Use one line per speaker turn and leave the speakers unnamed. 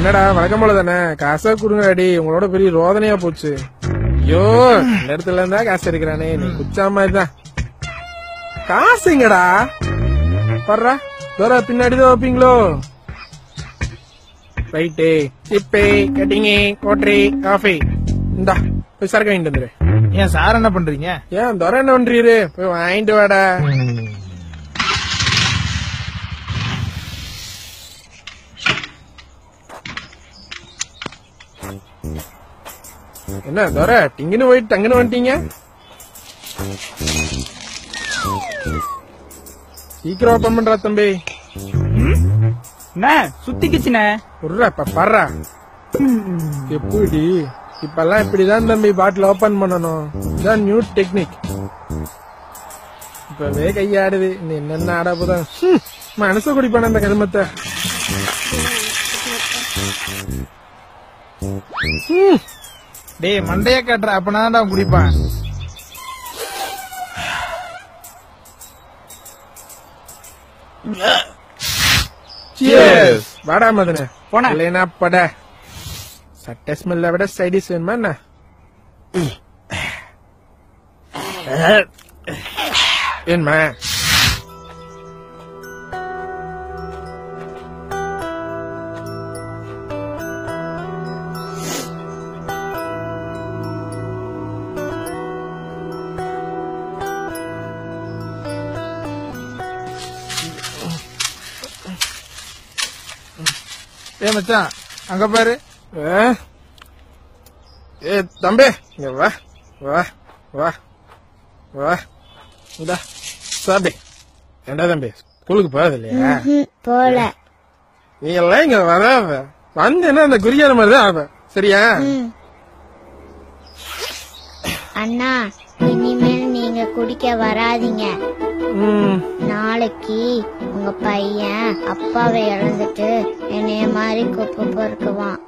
என்னடா வழக்கம் போல தானே காசா குடுங்க அடி. உங்களோட பெரிய ரோதனையா போச்சு. ஐயோ இந்த இடத்துல இருந்தா காசு எடுக்கிறானே நீ குச்சா மாதிரிதான். காசுங்கடா பர்றா தோற பின்னாடிதான் வைப்பீங்களோ? ரைட்டு சிப்பே கட்டிங்கு கோட்டரி காஃபி இந்தா போய் சரக்கு வாங்கிட்டு வந்துரு.
ஏன் சார் என்ன பண்றீங்க?
ஏன் தோற என்ன பண்றீரு? போய் வாங்கிட்டு வாடா. என்ன தோற டிங்குன்னு போயிட்டு டங்குன்னு வந்துட்டீங்க. சீக்கிரம் ஓப்பன் பண்றா தம்பி.
சுத்திக்குச்சுண்ணே
பர்றா. எப்படி இப்பெல்லாம் இப்படிதான் தம்பி பாட்டில் ஓபன் பண்ணணும். இதான் நியூ டெக்னிக். இப்பவே கையாடுது. என்னென்ன ஆடாப்புதான் மனசு குடிப்பான அந்த கருமத்தை.
டேய் மண்டைய காட்டுற அப்பனாதான் குடிப்பான்.
வாடா மதன போனா பட. சட்டை ஸ்மெல்ல விட சைடிஸ் வேணுமா என்ன? ஏன்மா
ஏ மச்சான் அங்க பாரு.
ஏ தம்பி இங்க வா வா வா வா இந்தா சாப்பி. ஏண்டா தம்பி ஸ்கூலுக்கு போறது இல்லையா?
போல.
நீ எல்லாம் இங்க வராத. வந்தேன்னா அந்த குறியாத மாதிரிதான் ஆவ. சரியா?
அண்ணா இனிமேல் நீங்க குடிக்க வராதீங்க. நாளைக்கு உங்க பையன் அப்பாவை இழந்துட்டு என்னைய மாதிரி குப்பை பொறுக்குவான்.